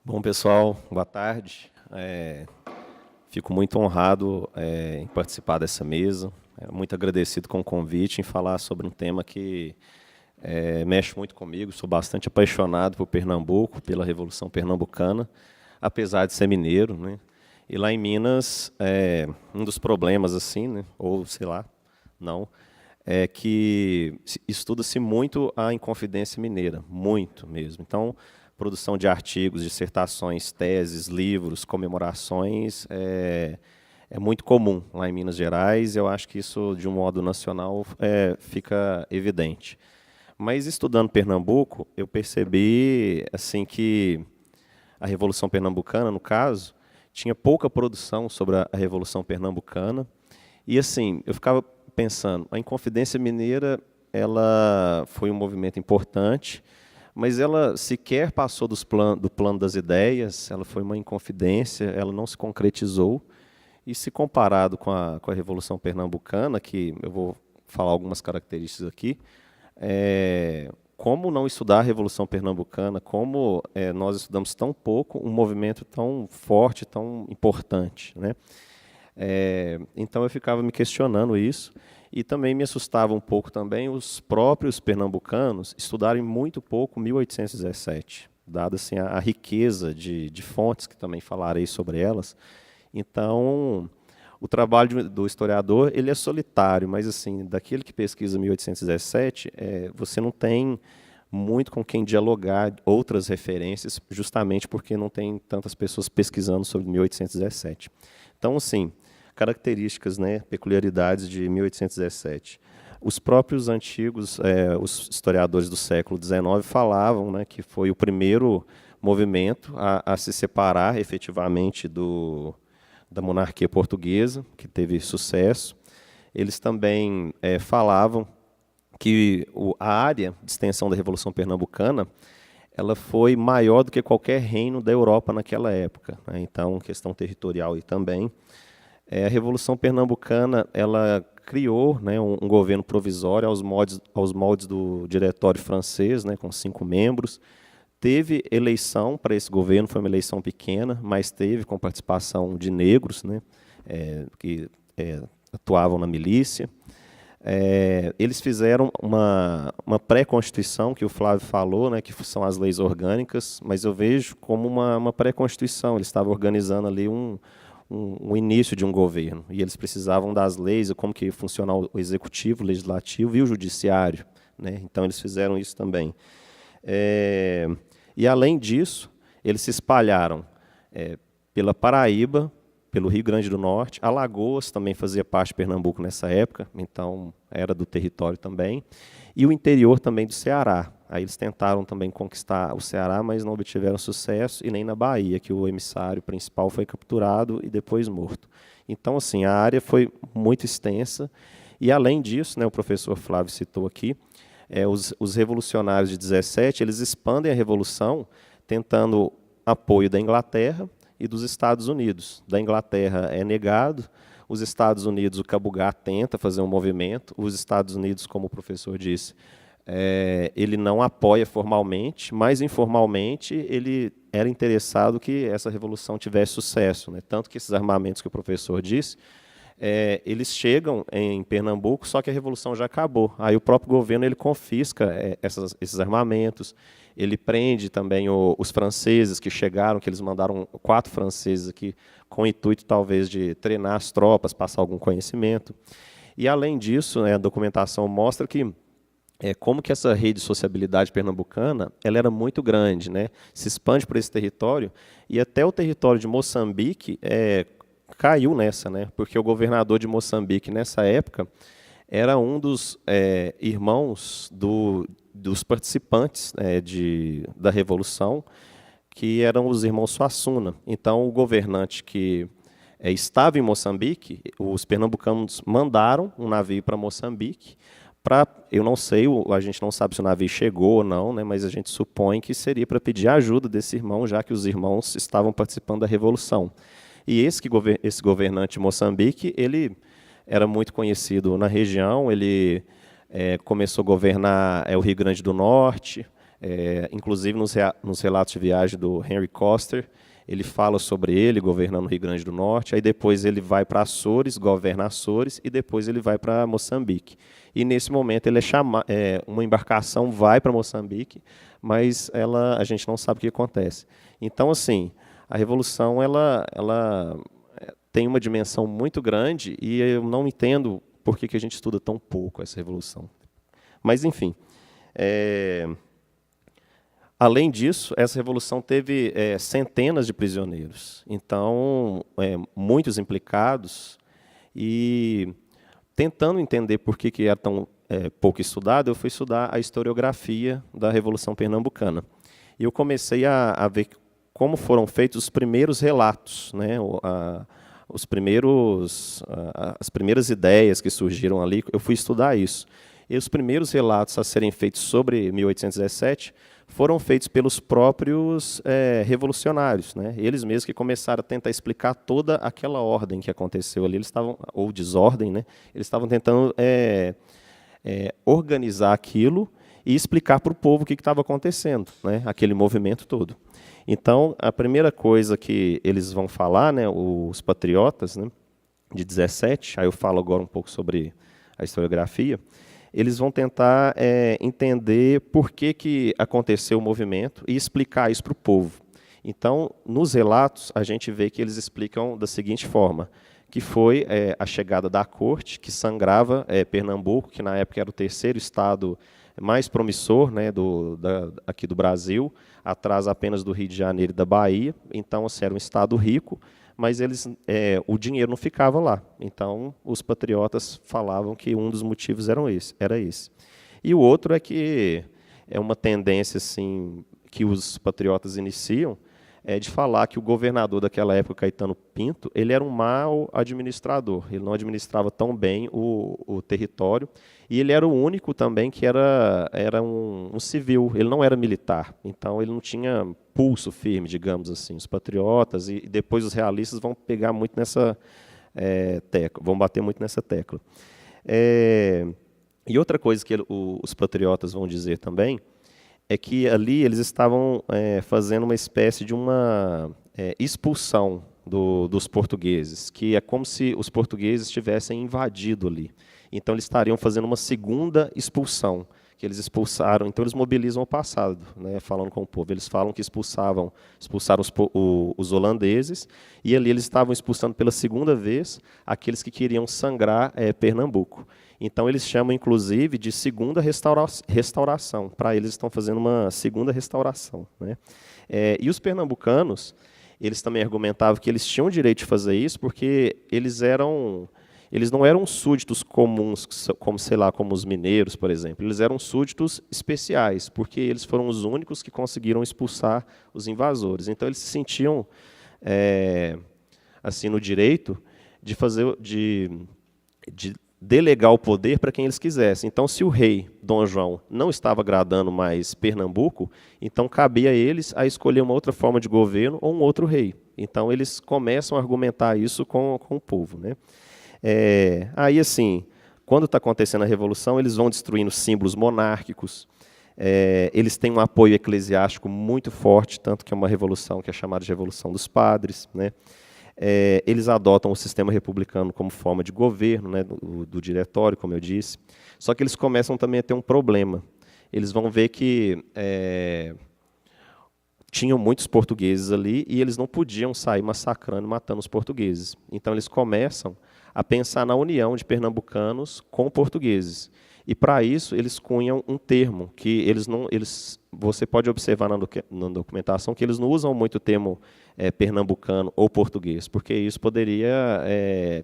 Bom, pessoal, boa tarde. Fico muito honrado em participar dessa mesa. Muito agradecido com o convite em falar sobre um tema que mexe muito comigo. Sou bastante apaixonado por Pernambuco, pela Revolução Pernambucana, apesar de ser mineiro, né? E lá em Minas, um dos problemas, assim, né, ou sei lá, não, é que estuda-se muito a Inconfidência Mineira, muito mesmo. Então, produção de artigos, dissertações, teses, livros, comemorações é muito comum lá em Minas Gerais. Eu acho que isso, de um modo nacional, fica evidente. Mas, estudando Pernambuco, eu percebi assim, que a Revolução Pernambucana, no caso, tinha pouca produção sobre a Revolução Pernambucana. E, assim, eu ficava pensando, a Inconfidência Mineira ela foi um movimento importante, mas ela sequer passou do plano das ideias, ela foi uma inconfidência, ela não se concretizou. E se comparado com a Revolução Pernambucana, que eu vou falar algumas características aqui, como não estudar a Revolução Pernambucana, como nós estudamos tão pouco um movimento tão forte, tão importante, né? Então eu ficava me questionando isso, e também me assustava um pouco também os próprios pernambucanos estudarem muito pouco 1817, dada assim, a riqueza de fontes, que também falarei sobre elas. Então, o trabalho do historiador ele é solitário, mas assim, daquele que pesquisa 1817, você não tem muito com quem dialogar outras referências, justamente porque não tem tantas pessoas pesquisando sobre 1817. Então, assim, características, né, peculiaridades de 1817. Os próprios antigos, os historiadores do século XIX falavam, né, que foi o primeiro movimento a se separar efetivamente da monarquia portuguesa, que teve sucesso. Eles também falavam que a área de extensão da Revolução Pernambucana ela foi maior do que qualquer reino da Europa naquela época, né? Então, questão territorial aí também. A Revolução Pernambucana ela criou, né, um governo provisório aos moldes do Diretório francês, né, com 5 membros. Teve eleição para esse governo, foi uma eleição pequena, mas teve com participação de negros, né, que atuavam na milícia. Eles fizeram uma pré-constituição, que o Flávio falou, né, que são as leis orgânicas, mas eu vejo como uma pré-constituição. Eles estavam organizando ali um início de um governo, e eles precisavam das leis, como que ia funcionar o executivo, o legislativo e o judiciário, né? Então, eles fizeram isso também. E, além disso, eles se espalharam pela Paraíba, pelo Rio Grande do Norte, Alagoas também fazia parte de Pernambuco nessa época, então era do território também, e o interior também do Ceará. Aí eles tentaram também conquistar o Ceará, mas não obtiveram sucesso, e nem na Bahia, que o emissário principal foi capturado e depois morto. Então, assim, a área foi muito extensa, e além disso, né, o professor Flávio citou aqui, os revolucionários de 17, eles expandem a revolução tentando apoio da Inglaterra e dos Estados Unidos. Da Inglaterra é negado, os Estados Unidos, o Cabugá tenta fazer um movimento, os Estados Unidos, como o professor disse, ele não apoia formalmente, mas informalmente ele era interessado que essa revolução tivesse sucesso, né? Tanto que esses armamentos que o professor disse, eles chegam em Pernambuco, só que a revolução já acabou. Aí o próprio governo ele confisca esses armamentos, ele prende também os franceses que chegaram, que eles mandaram 4 franceses aqui, com o intuito talvez de treinar as tropas, passar algum conhecimento. E além disso, né, a documentação mostra que como que essa rede de sociabilidade pernambucana ela era muito grande, né? Se expande para esse território, e até o território de Moçambique caiu nessa, né? Porque o governador de Moçambique, nessa época, era um dos irmãos dos participantes da Revolução, que eram os irmãos Suassuna. Então, o governante que estava em Moçambique, os pernambucanos mandaram um navio para Moçambique eu não sei, a gente não sabe se o navio chegou ou não, né, mas a gente supõe que seria para pedir ajuda desse irmão, já que os irmãos estavam participando da Revolução. E esse governante de Moçambique, ele era muito conhecido na região, ele começou a governar o Rio Grande do Norte, inclusive nos relatos de viagem do Henry Coster, ele fala sobre ele governando o Rio Grande do Norte, aí depois ele vai para Açores, governa Açores, e depois ele vai para Moçambique. E nesse momento ele uma embarcação vai para Moçambique, mas a gente não sabe o que acontece. Então, assim, a Revolução ela tem uma dimensão muito grande e eu não entendo por que a gente estuda tão pouco essa Revolução. Mas, enfim, além disso, essa Revolução teve centenas de prisioneiros, então, muitos implicados, e tentando entender por que era tão pouco estudado, eu fui estudar a historiografia da Revolução Pernambucana. E eu comecei a ver como foram feitos os primeiros relatos, né, as primeiras ideias que surgiram ali, eu fui estudar isso. E os primeiros relatos a serem feitos sobre 1817 foram feitos pelos próprios revolucionários, né? Eles mesmos que começaram a tentar explicar toda aquela ordem que aconteceu ali, ou desordem, né? Eles estavam tentando organizar aquilo e explicar para o povo o que estava acontecendo, né? Aquele movimento todo. Então, a primeira coisa que eles vão falar, né, os patriotas, né, de 17, aí eu falo agora um pouco sobre a historiografia, eles vão tentar entender por que aconteceu o movimento e explicar isso para o povo. Então, nos relatos, a gente vê que eles explicam da seguinte forma, que foi a chegada da corte, que sangrava Pernambuco, que na época era o terceiro estado mais promissor, né, aqui do Brasil, atrás apenas do Rio de Janeiro e da Bahia. Então, assim, era um estado rico, mas o dinheiro não ficava lá. Então, os patriotas falavam que um dos motivos era esse. E o outro é que é uma tendência assim, que os patriotas iniciam, de falar que o governador daquela época, Caetano Pinto, ele era um mau administrador, ele não administrava tão bem o território, e ele era o único também que era um civil, ele não era militar, então ele não tinha pulso firme, digamos assim. Os patriotas e depois os realistas vão pegar muito nessa tecla, vão bater muito nessa tecla. E outra coisa que os patriotas vão dizer também é que ali eles estavam fazendo uma espécie de uma expulsão dos portugueses, que é como se os portugueses tivessem invadido ali. Então, eles estariam fazendo uma segunda expulsão, que eles expulsaram. Então, eles mobilizam o passado, né, falando com o povo. Eles falam que expulsaram os holandeses, e ali eles estavam expulsando pela segunda vez aqueles que queriam sangrar Pernambuco. Então, eles chamam, inclusive, de segunda restauração. Para eles, estão fazendo uma segunda restauração, né? E os pernambucanos, eles também argumentavam que eles tinham o direito de fazer isso porque eles não eram súditos comuns, como, sei lá, como os mineiros, por exemplo. Eles eram súditos especiais, porque eles foram os únicos que conseguiram expulsar os invasores. Então, eles se sentiam assim, no direito de delegar o poder para quem eles quisessem. Então, se o rei Dom João não estava agradando mais Pernambuco, então cabia a eles a escolher uma outra forma de governo ou um outro rei. Então, eles começam a argumentar isso com o povo, né? Aí, assim, quando está acontecendo a Revolução, eles vão destruindo símbolos monárquicos, eles têm um apoio eclesiástico muito forte, tanto que é uma revolução que é chamada de Revolução dos Padres, né? Eles adotam o sistema republicano como forma de governo, né, do diretório, como eu disse, só que eles começam também a ter um problema. Eles vão ver que tinham muitos portugueses ali e eles não podiam sair massacrando e matando os portugueses. Então, eles começam a pensar na união de pernambucanos com portugueses. E, para isso, eles cunham um termo, que você pode observar na documentação que eles não usam muito o termo pernambucano ou português, porque isso poderia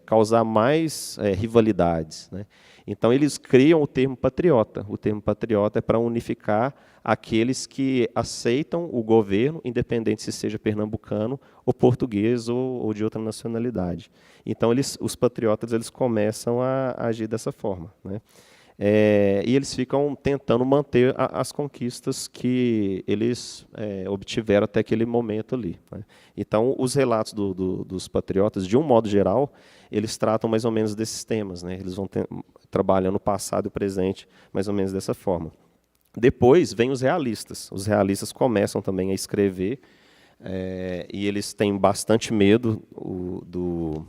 causar mais rivalidades, né? Então, eles criam o termo patriota. O termo patriota é para unificar aqueles que aceitam o governo, independente se seja pernambucano ou português ou de outra nacionalidade. Então, os patriotas eles começam a agir dessa forma, né? E eles ficam tentando manter as conquistas que eles obtiveram até aquele momento ali, né? Então, os relatos dos patriotas, de um modo geral, eles tratam mais ou menos desses temas, né? Eles vão trabalhando o passado e o presente mais ou menos dessa forma. Depois vem os realistas. Os realistas começam também a escrever, e eles têm bastante medo do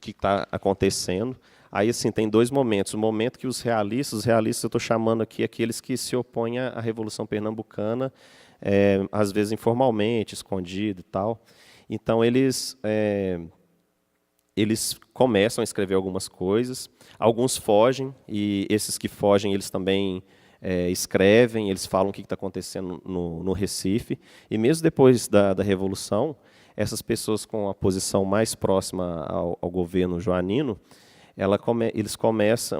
que está acontecendo. Aí, assim, tem dois momentos. O momento que os realistas eu estou chamando aqui aqueles que se opõem à Revolução Pernambucana, às vezes informalmente, escondido e tal. Então, eles começam a escrever algumas coisas, alguns fogem, e esses que fogem, eles também escrevem, eles falam o que está acontecendo no Recife, e mesmo depois da Revolução, essas pessoas com a posição mais próxima ao governo joanino,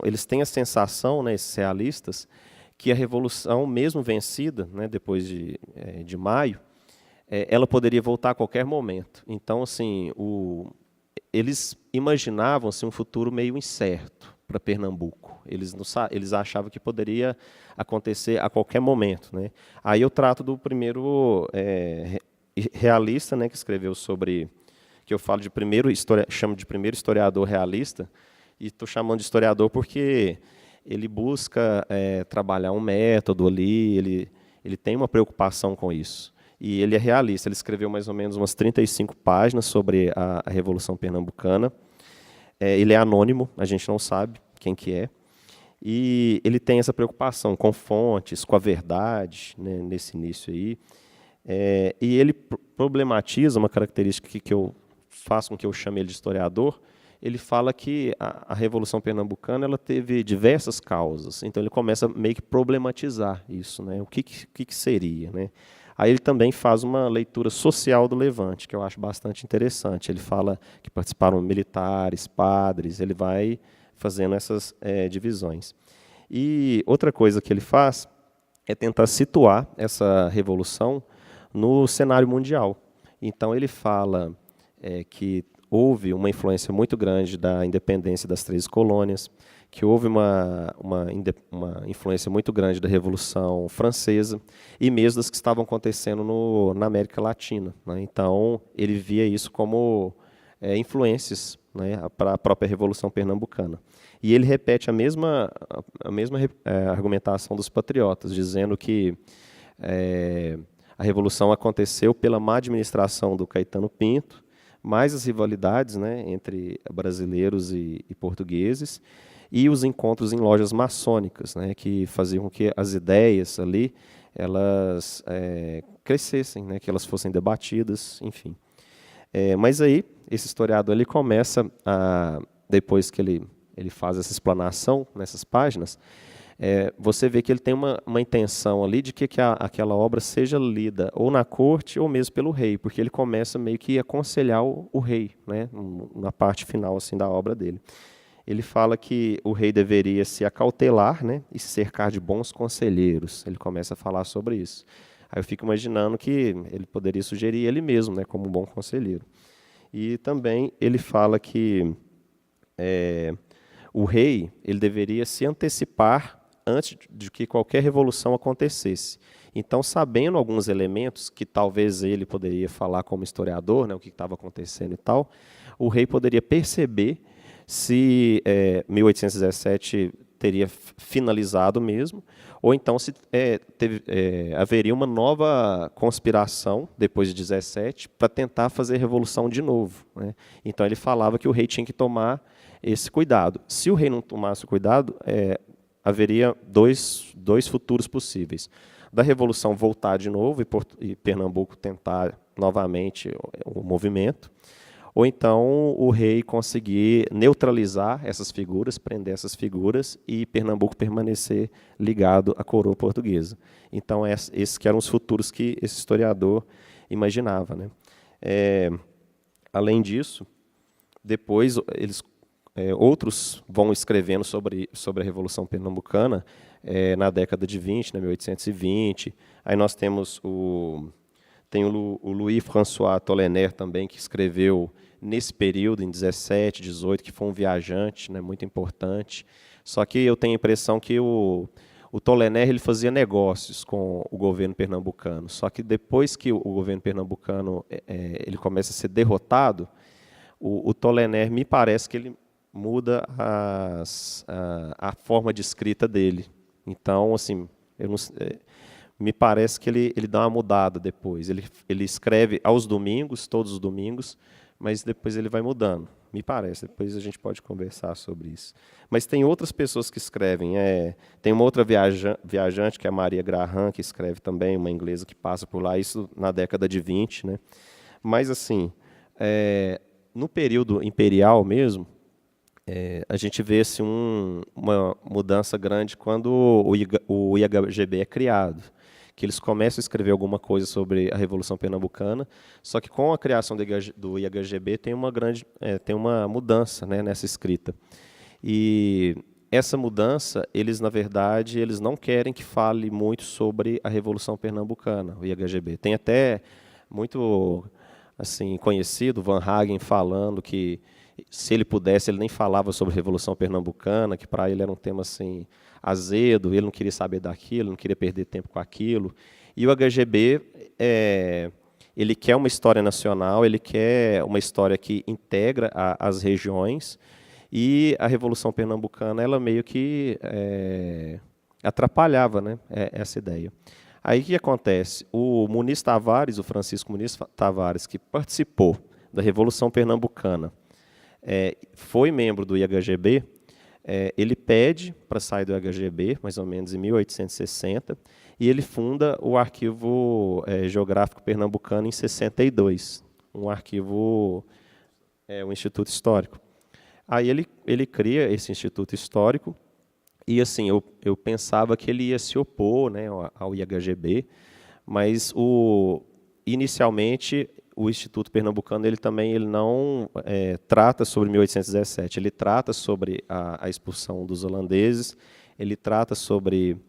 eles têm a sensação, né, esses realistas, que a Revolução, mesmo vencida, né, depois de maio, ela poderia voltar a qualquer momento. Então, assim, eles imaginavam assim, um futuro meio incerto para Pernambuco. Eles achavam que poderia acontecer a qualquer momento, né? Aí eu trato do primeiro realista, né, que escreveu sobre, que eu falo chamo de primeiro historiador realista, e estou chamando de historiador porque ele busca trabalhar um método ali, ele tem uma preocupação com isso. E ele é realista, ele escreveu mais ou menos umas 35 páginas sobre a Revolução Pernambucana. Ele é anônimo, a gente não sabe quem que é. E ele tem essa preocupação com fontes, com a verdade, né, nesse início aí. E ele problematiza uma característica que eu faço com que eu chame ele de historiador. Ele fala que a Revolução Pernambucana ela teve diversas causas. Então ele começa meio que problematizar isso, né? O que seria, né? Aí ele também faz uma leitura social do Levante, que eu acho bastante interessante. Ele fala que participaram militares, padres, ele vai fazendo essas divisões. E outra coisa que ele faz é tentar situar essa revolução no cenário mundial. Então ele fala que houve uma influência muito grande da independência das 13 colônias, que houve uma influência muito grande da Revolução Francesa e mesmo das que estavam acontecendo na América Latina, né? Então, ele via isso como influências, né, para a própria Revolução Pernambucana. E ele repete a mesma argumentação dos patriotas, dizendo que a Revolução aconteceu pela má administração do Caetano Pinto, mais as rivalidades, né, entre brasileiros e portugueses, e os encontros em lojas maçônicas, né, que faziam com que as ideias ali elas crescessem, né, que elas fossem debatidas, enfim. Mas aí, esse historiador ele começa, depois que ele faz essa explanação nessas páginas, você vê que ele tem uma intenção ali de que aquela obra seja lida ou na corte ou mesmo pelo rei, porque ele começa meio que a aconselhar o rei, né, na parte final assim, da obra dele. Ele fala que o rei deveria se acautelar, né, e se cercar de bons conselheiros. Ele começa a falar sobre isso. Aí eu fico imaginando que ele poderia sugerir ele mesmo, né, como um bom conselheiro. E também ele fala que o rei ele deveria se antecipar antes de que qualquer revolução acontecesse. Então, sabendo alguns elementos que talvez ele poderia falar como historiador, né, o que estava acontecendo e tal, o rei poderia perceber se 1817 teria finalizado mesmo, ou então se haveria uma nova conspiração, depois de 17, para tentar fazer revolução de novo, né? Então, ele falava que o rei tinha que tomar esse cuidado. Se o rei não tomasse o cuidado, haveria dois futuros possíveis. Da revolução voltar de novo e Pernambuco tentar novamente o movimento, ou então o rei conseguir neutralizar essas figuras, prender essas figuras e Pernambuco permanecer ligado à coroa portuguesa. Então, esses que eram os futuros que esse historiador imaginava, né? Além disso, depois outros vão escrevendo sobre a Revolução Pernambucana na década de 20, né, 1820. Aí nós temos o Louis-François Tollenaire também, que escreveu nesse período, em 17, 18, que foi um viajante, né, muito importante. Só que eu tenho a impressão que o Tolener ele fazia negócios com o governo pernambucano. Só que depois que o governo pernambucano ele começa a ser derrotado, o Tolener me parece que ele muda a forma de escrita dele. Então, assim, eu não, me parece que ele dá uma mudada depois. Ele escreve aos domingos, todos os domingos, mas depois ele vai mudando. Me parece, depois a gente pode conversar sobre isso. Mas tem outras pessoas que escrevem. Tem uma outra viajante, que é a Maria Graham, que escreve também, uma inglesa que passa por lá, isso na década de 20. Né? Mas, assim, no período imperial mesmo, a gente vê assim, uma mudança grande quando o IHGB é criado, que eles começam a escrever alguma coisa sobre a Revolução Pernambucana, só que com a criação do IHGB tem uma mudança, né, nessa escrita. E essa mudança, na verdade, eles não querem que fale muito sobre a Revolução Pernambucana, o IHGB. Tem até muito assim conhecido, Van Hagen, falando que se ele pudesse, ele nem falava sobre a Revolução Pernambucana, que para ele era um tema assim azedo, ele não queria saber daquilo, não queria perder tempo com aquilo. E o HGB, ele quer uma história nacional, ele quer uma história que integra as regiões, e a Revolução Pernambucana, ela meio que atrapalhava, né, essa ideia. Aí o que acontece? O Muniz Tavares, o Francisco Muniz Tavares, que participou da Revolução Pernambucana, foi membro do IHGB, ele pede para sair do IHGB, mais ou menos em 1860, e ele funda o Arquivo Geográfico Pernambucano em 62, um arquivo, um instituto histórico. Aí ele cria esse instituto histórico, e assim, eu pensava que ele ia se opor, né, ao IHGB, mas inicialmente o Instituto Pernambucano ele não trata sobre 1817, ele trata sobre a expulsão dos holandeses, ele trata sobre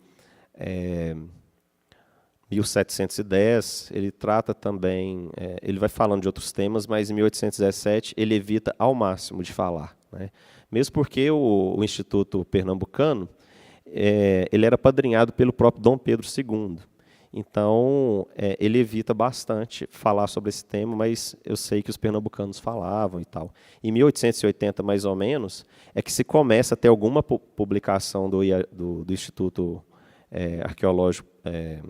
1710, ele trata também, ele vai falando de outros temas, mas em 1817 ele evita ao máximo de falar, né? Mesmo porque o Instituto Pernambucano ele era padrinhado pelo próprio Dom Pedro II. Então, ele evita bastante falar sobre esse tema, mas eu sei que os pernambucanos falavam e tal. Em 1880, mais ou menos, é que se começa a ter alguma publicação do Instituto Arqueológico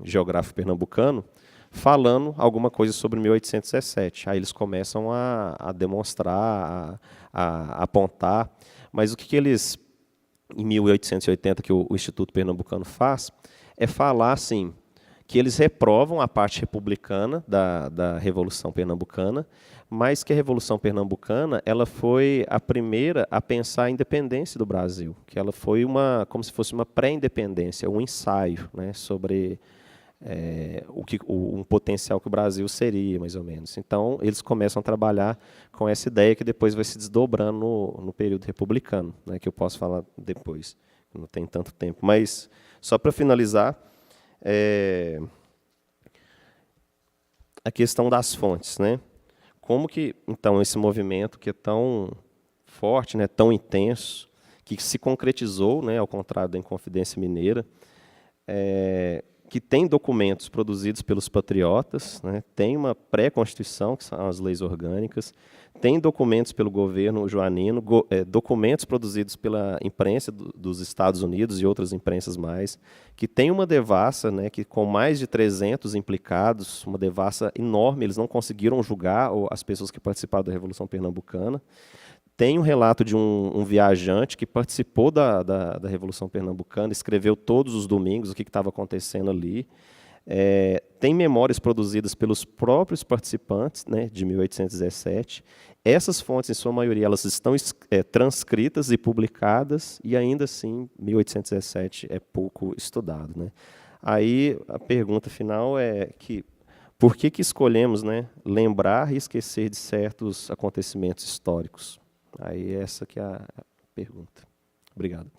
Geográfico Pernambucano falando alguma coisa sobre 1817. Aí eles começam a demonstrar, a apontar. Mas o que eles, em 1880, que o Instituto Pernambucano faz, é falar assim, que eles reprovam a parte republicana da Revolução Pernambucana, mas que a Revolução Pernambucana ela foi a primeira a pensar a independência do Brasil, que ela foi como se fosse uma pré-independência, um ensaio, né, sobre um potencial que o Brasil seria, mais ou menos. Então, eles começam a trabalhar com essa ideia que depois vai se desdobrando no período republicano, né, que eu posso falar depois, não tem tanto tempo. Mas, só para finalizar, a questão das fontes, né? Como que, então, esse movimento que é tão forte, né, tão intenso, que se concretizou, né, ao contrário da Inconfidência Mineira, que tem documentos produzidos pelos patriotas, né, tem uma pré-constituição, que são as leis orgânicas, tem documentos pelo governo joanino, documentos produzidos pela imprensa dos Estados Unidos e outras imprensas mais, que tem uma devassa, né, que com mais de 300 implicados, uma devassa enorme, eles não conseguiram julgar as pessoas que participaram da Revolução Pernambucana. Tem um relato de um viajante que participou da Revolução Pernambucana, escreveu todos os domingos o que estava acontecendo ali. Tem memórias produzidas pelos próprios participantes, né, de 1817. Essas fontes, em sua maioria, elas estão transcritas e publicadas, e ainda assim, 1817 é pouco estudado, né? Aí, a pergunta final é por que escolhemos, né, lembrar e esquecer de certos acontecimentos históricos? Aí essa que é a pergunta. Obrigado.